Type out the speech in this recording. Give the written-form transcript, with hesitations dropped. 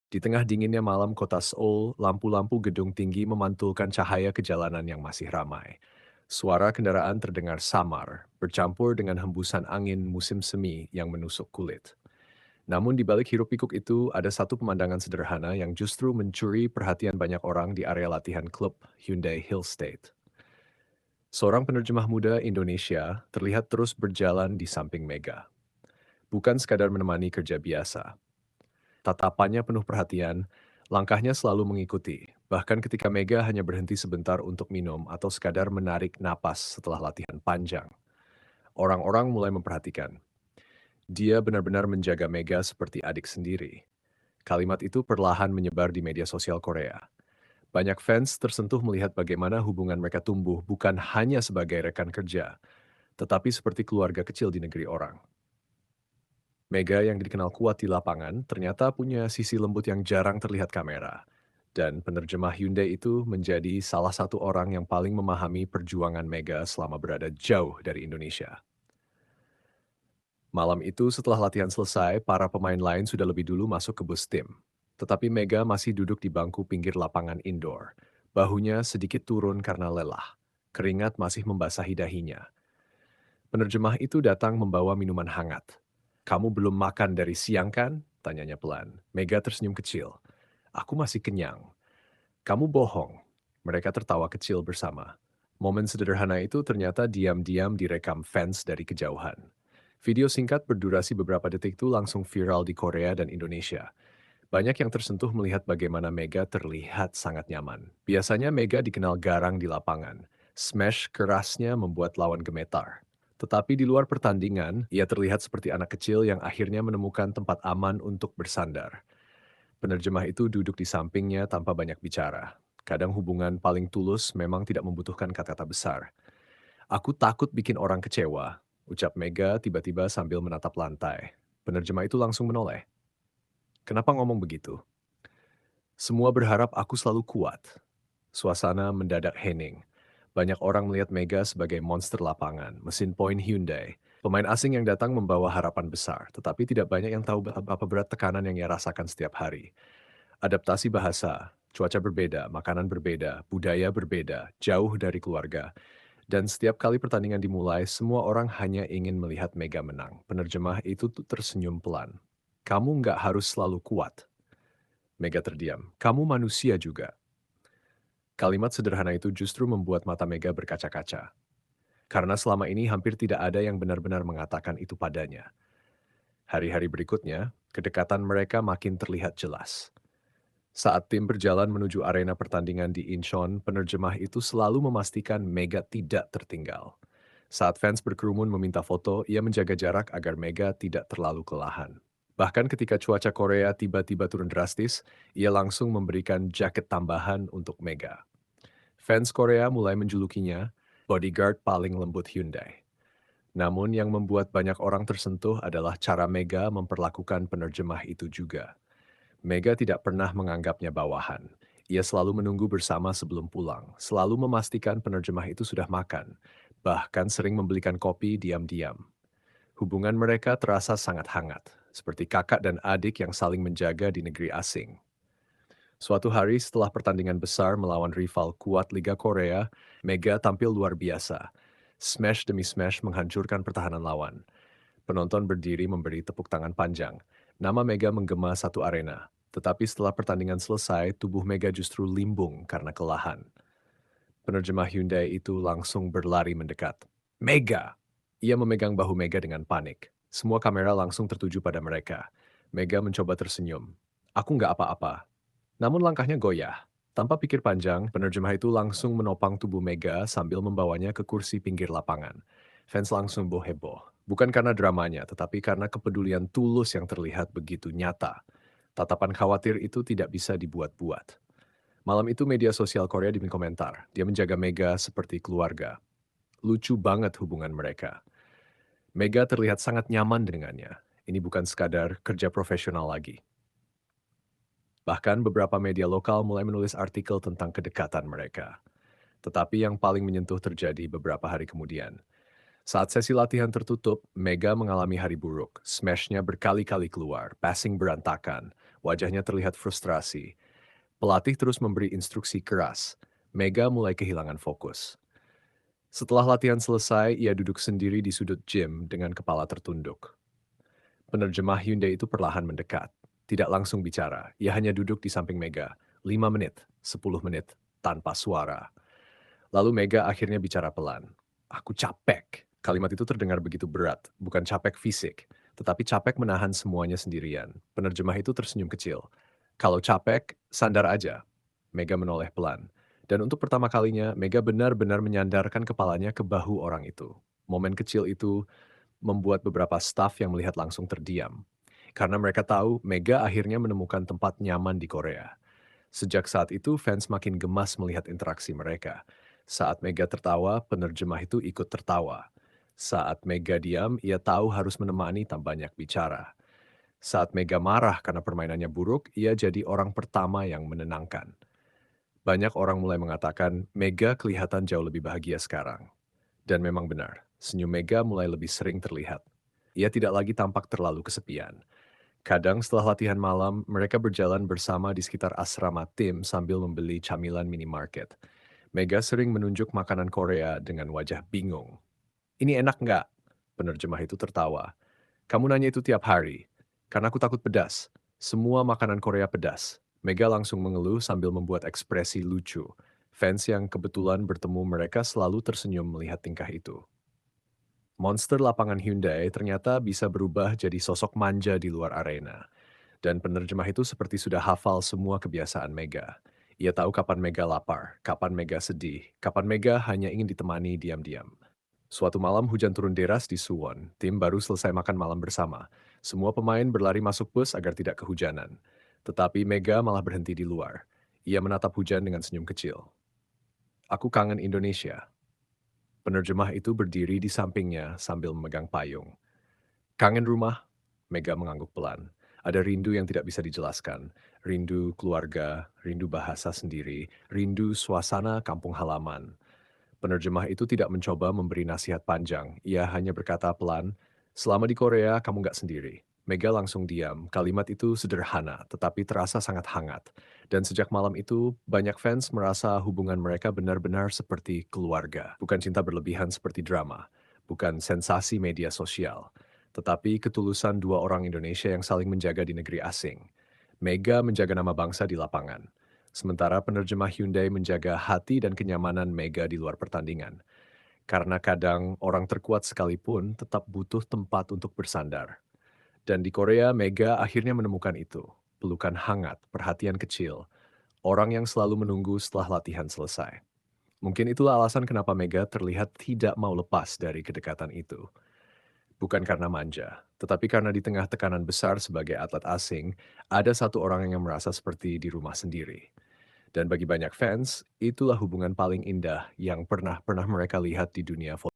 Di tengah dinginnya malam kota Seoul, lampu-lampu gedung tinggi memantulkan cahaya ke jalanan yang masih ramai. Suara kendaraan terdengar samar, bercampur dengan hembusan angin musim semi yang menusuk kulit. Namun di balik hiruk-pikuk itu, ada satu pemandangan sederhana yang justru mencuri perhatian banyak orang di area latihan klub Hyundai Hill State. Seorang penerjemah muda Indonesia terlihat terus berjalan di samping Mega. Bukan sekadar menemani kerja biasa. Tatapannya penuh perhatian, langkahnya selalu mengikuti, bahkan ketika Mega hanya berhenti sebentar untuk minum atau sekadar menarik napas setelah latihan panjang. Orang-orang mulai memperhatikan. Dia benar-benar menjaga Mega seperti adik sendiri. Kalimat itu perlahan menyebar di media sosial Korea. Banyak fans tersentuh melihat bagaimana hubungan mereka tumbuh bukan hanya sebagai rekan kerja, tetapi seperti keluarga kecil di negeri orang. Mega yang dikenal kuat di lapangan ternyata punya sisi lembut yang jarang terlihat kamera. Dan penerjemah Hyundai itu menjadi salah satu orang yang paling memahami perjuangan Mega selama berada jauh dari Indonesia. Malam itu setelah latihan selesai, para pemain lain sudah lebih dulu masuk ke bus tim. Tetapi Mega masih duduk di bangku pinggir lapangan indoor. Bahunya sedikit turun karena lelah. Keringat masih membasahi dahinya. Penerjemah itu datang membawa minuman hangat. "Kamu belum makan dari siang kan?" tanyanya pelan. Mega tersenyum kecil. "Aku masih kenyang." "Kamu bohong." Mereka tertawa kecil bersama. Momen sederhana itu ternyata diam-diam direkam fans dari kejauhan. Video singkat berdurasi beberapa detik itu langsung viral di Korea dan Indonesia. Banyak yang tersentuh melihat bagaimana Mega terlihat sangat nyaman. Biasanya Mega dikenal garang di lapangan. Smash kerasnya membuat lawan gemetar. Tetapi di luar pertandingan, ia terlihat seperti anak kecil yang akhirnya menemukan tempat aman untuk bersandar. Penerjemah itu duduk di sampingnya tanpa banyak bicara. Kadang hubungan paling tulus memang tidak membutuhkan kata-kata besar. "Aku takut bikin orang kecewa," ucap Mega tiba-tiba sambil menatap lantai. Penerjemah itu langsung menoleh. "Kenapa ngomong begitu?" "Semua berharap aku selalu kuat." Suasana mendadak hening. Banyak orang melihat Mega sebagai monster lapangan, mesin poin Hyundai. Pemain asing yang datang membawa harapan besar, tetapi tidak banyak yang tahu betapa berat tekanan yang ia rasakan setiap hari. Adaptasi bahasa, cuaca berbeda, makanan berbeda, budaya berbeda, jauh dari keluarga. Dan setiap kali pertandingan dimulai, semua orang hanya ingin melihat Mega menang. Penerjemah itu tuh tersenyum pelan. "Kamu nggak harus selalu kuat." Mega terdiam. "Kamu manusia juga." Kalimat sederhana itu justru membuat mata Mega berkaca-kaca. Karena selama ini hampir tidak ada yang benar-benar mengatakan itu padanya. Hari-hari berikutnya, kedekatan mereka makin terlihat jelas. Saat tim berjalan menuju arena pertandingan di Incheon, penerjemah itu selalu memastikan Mega tidak tertinggal. Saat fans berkerumun meminta foto, ia menjaga jarak agar Mega tidak terlalu kelelahan. Bahkan ketika cuaca Korea tiba-tiba turun drastis, ia langsung memberikan jaket tambahan untuk Mega. Fans Korea mulai menjulukinya bodyguard paling lembut Hyundai. Namun yang membuat banyak orang tersentuh adalah cara Mega memperlakukan penerjemah itu juga. Mega tidak pernah menganggapnya bawahan. Ia selalu menunggu bersama sebelum pulang, selalu memastikan penerjemah itu sudah makan, bahkan sering membelikan kopi diam-diam. Hubungan mereka terasa sangat hangat, seperti kakak dan adik yang saling menjaga di negeri asing. Suatu hari setelah pertandingan besar melawan rival kuat Liga Korea, Mega tampil luar biasa. Smash demi smash menghancurkan pertahanan lawan. Penonton berdiri memberi tepuk tangan panjang. Nama Mega menggema satu arena. Tetapi setelah pertandingan selesai, tubuh Mega justru limbung karena kelelahan. Penerjemah Hyundai itu langsung berlari mendekat. "Mega!" Ia memegang bahu Mega dengan panik. Semua kamera langsung tertuju pada mereka. Mega mencoba tersenyum. "Aku nggak apa-apa." Namun langkahnya goyah. Tanpa pikir panjang, penerjemah itu langsung menopang tubuh Mega sambil membawanya ke kursi pinggir lapangan. Fans langsung heboh. Bukan karena dramanya, tetapi karena kepedulian tulus yang terlihat begitu nyata. Tatapan khawatir itu tidak bisa dibuat-buat. Malam itu media sosial Korea dibikin komentar. Dia menjaga Mega seperti keluarga. Lucu banget hubungan mereka. Mega terlihat sangat nyaman dengannya. Ini bukan sekadar kerja profesional lagi. Bahkan beberapa media lokal mulai menulis artikel tentang kedekatan mereka. Tetapi yang paling menyentuh terjadi beberapa hari kemudian. Saat sesi latihan tertutup, Mega mengalami hari buruk. Smashnya berkali-kali keluar, passing berantakan. Wajahnya terlihat frustrasi. Pelatih terus memberi instruksi keras. Mega mulai kehilangan fokus. Setelah latihan selesai, ia duduk sendiri di sudut gym dengan kepala tertunduk. Penerjemah Hyundai itu perlahan mendekat. Tidak langsung bicara, ia hanya duduk di samping Mega. 5 menit, 10 menit, tanpa suara. Lalu Mega akhirnya bicara pelan. Aku capek. Kalimat itu terdengar begitu berat, bukan capek fisik, tetapi capek menahan semuanya sendirian. Penerjemah itu tersenyum kecil. Kalau capek, sandar aja. Mega menoleh pelan. Dan untuk pertama kalinya, Mega benar-benar menyandarkan kepalanya ke bahu orang itu. Momen kecil itu membuat beberapa staf yang melihat langsung terdiam. Karena mereka tahu Mega akhirnya menemukan tempat nyaman di Korea. Sejak saat itu, fans makin gemas melihat interaksi mereka. Saat Mega tertawa, penerjemah itu ikut tertawa. Saat Mega diam, ia tahu harus menemani tak banyak bicara. Saat Mega marah karena permainannya buruk, ia jadi orang pertama yang menenangkan. Banyak orang mulai mengatakan Mega kelihatan jauh lebih bahagia sekarang. Dan memang benar, senyum Mega mulai lebih sering terlihat. Ia tidak lagi tampak terlalu kesepian. Kadang setelah latihan malam, mereka berjalan bersama di sekitar asrama tim sambil membeli camilan minimarket. Mega sering menunjuk makanan Korea dengan wajah bingung. Ini enak nggak? Penerjemah itu tertawa. Kamu nanya itu tiap hari. Karena aku takut pedas. Semua makanan Korea pedas. Mega langsung mengeluh sambil membuat ekspresi lucu. Fans yang kebetulan bertemu mereka selalu tersenyum melihat tingkah itu. Monster lapangan Hyundai ternyata bisa berubah jadi sosok manja di luar arena. Dan penerjemah itu seperti sudah hafal semua kebiasaan Mega. Ia tahu kapan Mega lapar, kapan Mega sedih, kapan Mega hanya ingin ditemani diam-diam. Suatu malam hujan turun deras di Suwon. Tim baru selesai makan malam bersama. Semua pemain berlari masuk bus agar tidak kehujanan. Tetapi Mega malah berhenti di luar. Ia menatap hujan dengan senyum kecil. Aku kangen Indonesia. Penerjemah itu berdiri di sampingnya sambil memegang payung. Kangen rumah? Mega mengangguk pelan. Ada rindu yang tidak bisa dijelaskan. Rindu keluarga, rindu bahasa sendiri, rindu suasana kampung halaman. Penerjemah itu tidak mencoba memberi nasihat panjang. Ia hanya berkata pelan, selama di Korea kamu nggak sendiri. Mega langsung diam. Kalimat itu sederhana, tetapi terasa sangat hangat. Dan sejak malam itu, banyak fans merasa hubungan mereka benar-benar seperti keluarga. Bukan cinta berlebihan seperti drama. Bukan sensasi media sosial. Tetapi ketulusan dua orang Indonesia yang saling menjaga di negeri asing. Mega menjaga nama bangsa di lapangan. Sementara penerjemah Hyundai menjaga hati dan kenyamanan Mega di luar pertandingan. Karena kadang orang terkuat sekalipun tetap butuh tempat untuk bersandar. Dan di Korea, Mega akhirnya menemukan itu. Pelukan hangat, perhatian kecil, orang yang selalu menunggu setelah latihan selesai. Mungkin itulah alasan kenapa Mega terlihat tidak mau lepas dari kedekatan itu. Bukan karena manja, tetapi karena di tengah tekanan besar sebagai atlet asing, ada satu orang yang merasa seperti di rumah sendiri. Dan bagi banyak fans, itulah hubungan paling indah yang pernah mereka lihat di dunia